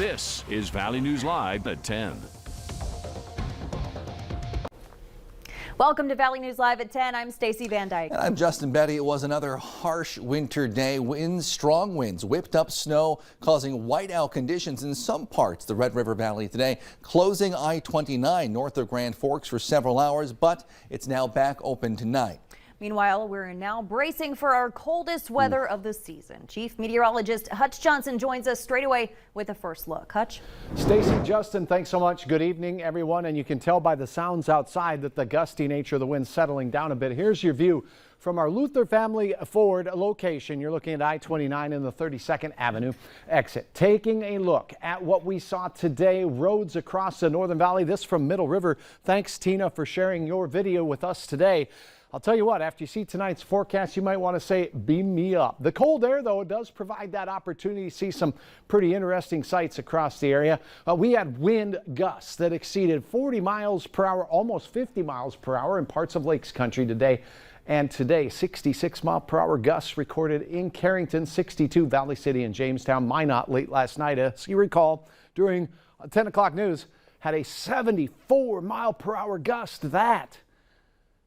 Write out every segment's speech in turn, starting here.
This is Valley News Live at 10. Welcome to Valley News Live at 10. I'm Stacy Van Dyke. And I'm Justin Betty. It was another harsh winter day. Strong winds, whipped up snow, causing whiteout conditions in some parts of the Red River Valley today, closing I-29 north of Grand Forks for several hours, but it's now back open tonight. Meanwhile, we're now bracing for our coldest weather of the season. Chief Meteorologist Hutch Johnson joins us straight away with a first look. Hutch? Stacy, Justin, thanks so much. Good evening, everyone. And you can tell by the sounds outside that the gusty nature of the wind settling down a bit. Here's your view from our Luther Family Ford location. You're looking at I-29 and the 32nd Avenue exit. Taking a look at what we saw today, roads across the Northern Valley. This from Middle River. Thanks, Tina, for sharing your video with us today. I'll tell you what, after you see tonight's forecast, you might want to say, beam me up. The cold air, though, does provide that opportunity to see some pretty interesting sights across the area. We had wind gusts that exceeded 40 miles per hour, almost 50 miles per hour in parts of Lakes Country today. And today, 66 mile per hour gusts recorded in Carrington, 62 Valley City and Jamestown. Minot late last night, as you recall, during 10 o'clock news, had a 74 mile per hour gust. That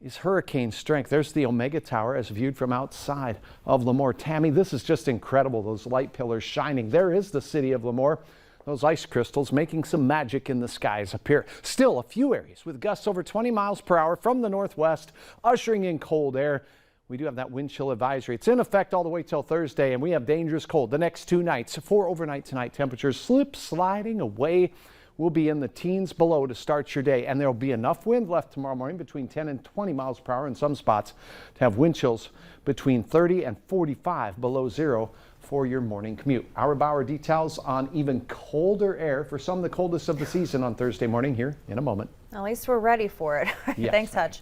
is hurricane strength. There's the Omega Tower as viewed from outside of Lemoore. Tammy, this is just incredible. Those light pillars shining. There is the city of Lemoore. Those ice crystals making some magic in the skies up here. Still a few areas with gusts over 20 miles per hour from the northwest, ushering in cold air. We do have that wind chill advisory. It's in effect all the way till Thursday, and we have dangerous cold the next 2 nights. 4 overnight tonight. Temperatures sliding away. We'll be in the teens below to start your day, and there'll be enough wind left tomorrow morning between 10 and 20 miles per hour in some spots to have wind chills between 30 and 45 below zero for your morning commute. Our Bauer details on even colder air for some of the coldest of the season on Thursday morning here in a moment. At least we're ready for it. Yes. Thanks, Hutch.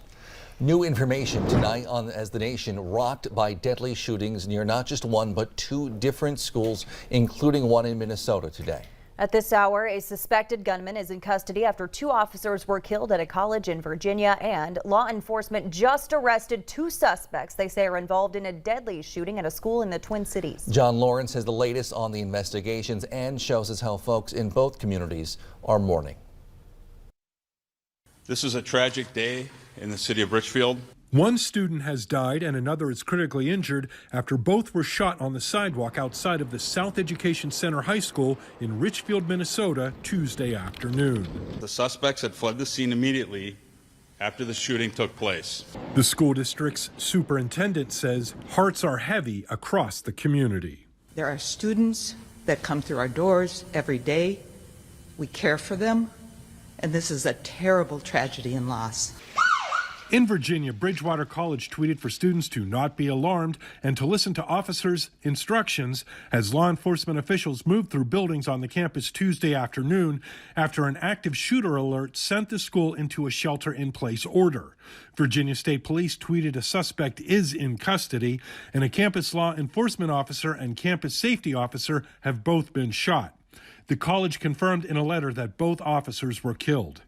New information tonight as the nation rocked by deadly shootings near not just one but 2 different schools, including one in Minnesota today. At this hour, a suspected gunman is in custody after 2 officers were killed at a college in Virginia, and law enforcement just arrested 2 suspects they say are involved in a deadly shooting at a school in the Twin Cities. John Lawrence has the latest on the investigations and shows us how folks in both communities are mourning. This is a tragic day in the city of Richfield. One student has died and another is critically injured after both were shot on the sidewalk outside of the South Education Center High School in Richfield, Minnesota, Tuesday afternoon. The suspects had fled the scene immediately after the shooting took place. The school district's superintendent says hearts are heavy across the community. There are students that come through our doors every day. We care for them, and this is a terrible tragedy and loss. In Virginia, Bridgewater College tweeted for students to not be alarmed and to listen to officers' instructions as law enforcement officials moved through buildings on the campus Tuesday afternoon after an active shooter alert sent the school into a shelter-in-place order. Virginia State Police tweeted a suspect is in custody, and a campus law enforcement officer and campus safety officer have both been shot. The college confirmed in a letter that both officers were killed.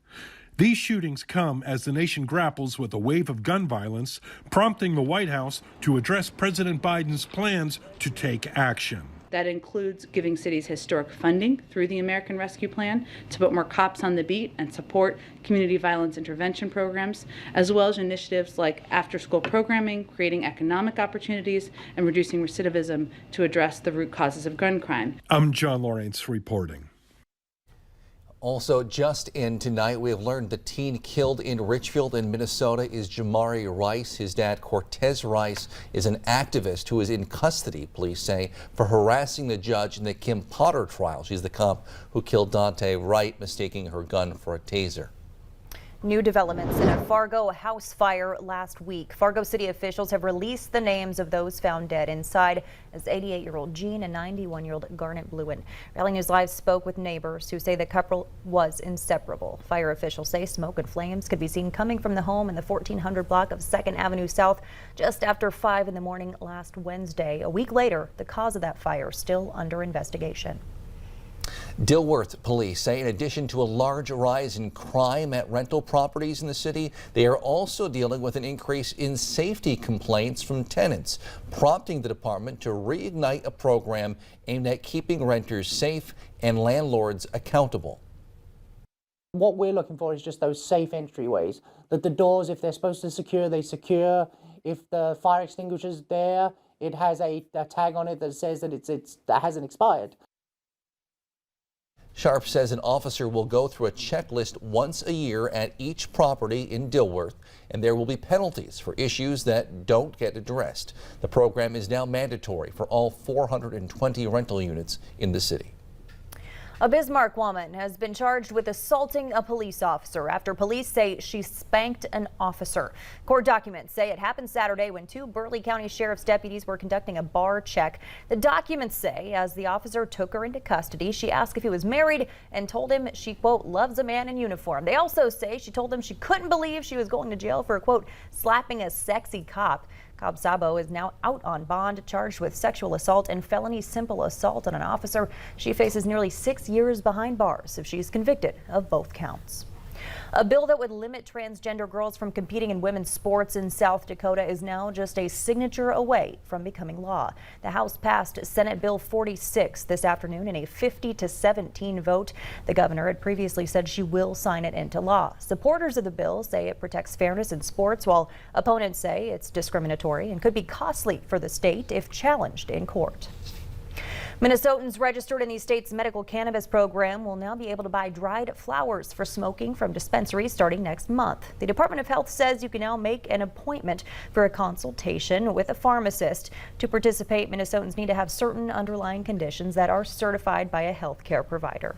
These shootings come as the nation grapples with a wave of gun violence, prompting the White House to address President Biden's plans to take action. That includes giving cities historic funding through the American Rescue Plan to put more cops on the beat and support community violence intervention programs, as well as initiatives like after-school programming, creating economic opportunities, and reducing recidivism to address the root causes of gun crime. I'm John Lawrence reporting. Also, just in tonight, we have learned the teen killed in Richfield in Minnesota is Jamari Rice. His dad, Cortez Rice, is an activist who is in custody, police say, for harassing the judge in the Kim Potter trial. She's the cop who killed Dante Wright, mistaking her gun for a taser. New developments in a Fargo house fire last week. Fargo city officials have released the names of those found dead inside as 88-year-old Jean and 91-year-old Garnet Bluen. Valley News Live spoke with neighbors who say the couple was inseparable. Fire officials say smoke and flames could be seen coming from the home in the 1400 block of 2nd Avenue South just after 5 in the morning last Wednesday. A week later, the cause of that fire still under investigation. Dilworth police say in addition to a large rise in crime at rental properties in the city, they are also dealing with an increase in safety complaints from tenants, prompting the department to reignite a program aimed at keeping renters safe and landlords accountable. What we're looking for is just those safe entryways, that the doors, if they're supposed to secure, they secure. If the fire extinguisher's there, it has a tag on it that says that that hasn't expired. Sharp says an officer will go through a checklist once a year at each property in Dilworth, and there will be penalties for issues that don't get addressed. The program is now mandatory for all 420 rental units in the city. A Bismarck woman has been charged with assaulting a police officer after police say she spanked an officer. Court documents say it happened Saturday when 2 Burleigh County Sheriff's deputies were conducting a bar check. The documents say as the officer took her into custody, she asked if he was married and told him she, quote, loves a man in uniform. They also say she told him she couldn't believe she was going to jail for, quote, slapping a sexy cop. Cobb Sabo is now out on bond, charged with sexual assault and felony simple assault on an officer. She faces nearly 6 years behind bars if she's convicted of both counts. A bill that would limit transgender girls from competing in women's sports in South Dakota is now just a signature away from becoming law. The House passed Senate Bill 46 this afternoon in a 50-17 vote. The governor had previously said she will sign it into law. Supporters of the bill say it protects fairness in sports, while opponents say it's discriminatory and could be costly for the state if challenged in court. Minnesotans registered in the state's medical cannabis program will now be able to buy dried flowers for smoking from dispensaries starting next month. The Department of Health says you can now make an appointment for a consultation with a pharmacist. To participate, Minnesotans need to have certain underlying conditions that are certified by a healthcare provider.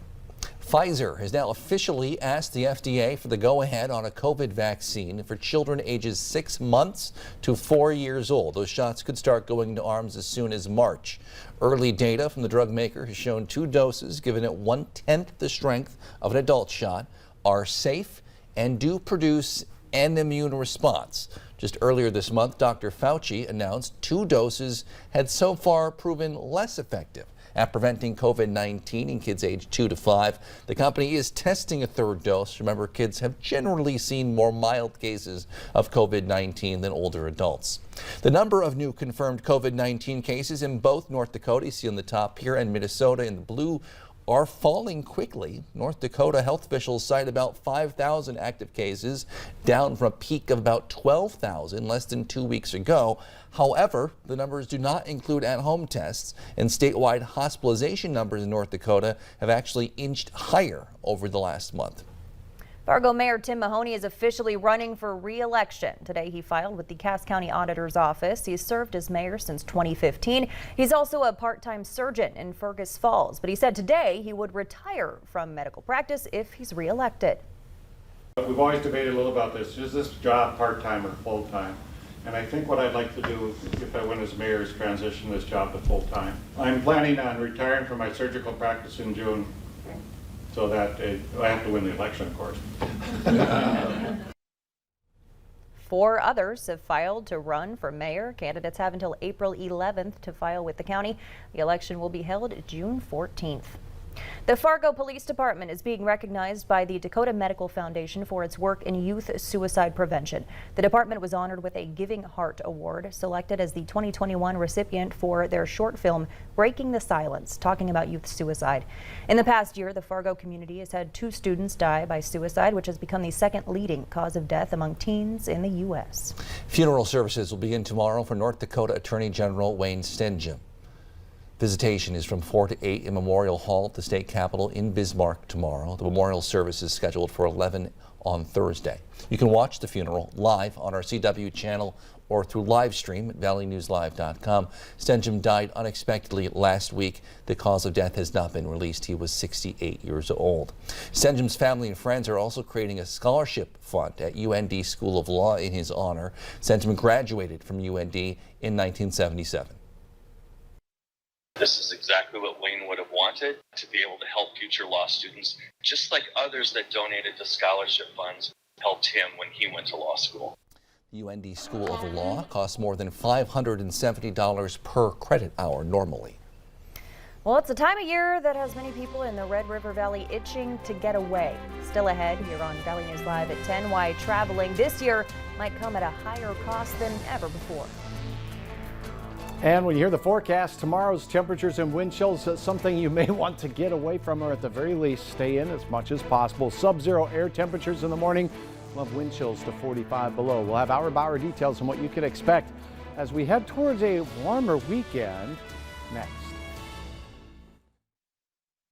Pfizer has now officially asked the FDA for the go-ahead on a COVID vaccine for children ages 6 months to 4 years old. Those shots could start going into arms as soon as March. Early data from the drug maker has shown 2 doses given at 1/10 the strength of an adult shot are safe and do produce an immune response. Just earlier this month, Dr. Fauci announced 2 doses had so far proven less effective at preventing COVID-19 in kids aged 2 to 5. The company is testing a 3rd dose. Remember, kids have generally seen more mild cases of COVID-19 than older adults. The number of new confirmed COVID-19 cases in both North Dakota, you see on the top here, and Minnesota in the blue, are falling quickly. North Dakota health officials cite about 5,000 active cases, down from a peak of about 12,000 less than 2 weeks ago. However, the numbers do not include at-home tests, and statewide hospitalization numbers in North Dakota have actually inched higher over the last month. Fargo Mayor Tim Mahoney is officially running for re-election. Today he filed with the Cass County Auditor's Office. He's served as mayor since 2015. He's also a part-time surgeon in Fergus Falls, but he said today he would retire from medical practice if he's re-elected. We've always debated a little about this. Is this job part-time or full-time? And I think what I'd like to do if I win as mayor is transition this job to full-time. I'm planning on retiring from my surgical practice in June, so that I have to win the election, of course. 4 others have filed to run for mayor. Candidates have until April 11th to file with the county. The election will be held June 14th. The Fargo Police Department is being recognized by the Dakota Medical Foundation for its work in youth suicide prevention. The department was honored with a Giving Heart Award, selected as the 2021 recipient for their short film Breaking the Silence, talking about youth suicide. In the past year, the Fargo community has had 2 students die by suicide, which has become the 2nd leading cause of death among teens in the U.S. Funeral services will begin tomorrow for North Dakota Attorney General Wayne Stenjum. Visitation is from 4 to 8 in Memorial Hall at the state capitol in Bismarck tomorrow. The memorial service is scheduled for 11 on Thursday. You can watch the funeral live on our CW channel or through live stream at valleynewslive.com. Stenjum died unexpectedly last week. The cause of death has not been released. He was 68 years old. Stenjum's family and friends are also creating a scholarship fund at UND School of Law in his honor. Stenjum graduated from UND in 1977. This is exactly what Wayne would have wanted, to be able to help future law students, just like others that donated to scholarship funds helped him when he went to law school. The UND School of Law costs more than $570 per credit hour normally. Well, it's a time of year that has many people in the Red River Valley itching to get away. Still ahead here on Valley News Live at 10, why traveling this year might come at a higher cost than ever before. And when you hear the forecast, tomorrow's temperatures and wind chills, something you may want to get away from, or at the very least stay in as much as possible. Sub-zero air temperatures in the morning. We'll have wind chills to 45 below. We'll have hour-by-hour details on what you can expect as we head towards a warmer weekend next.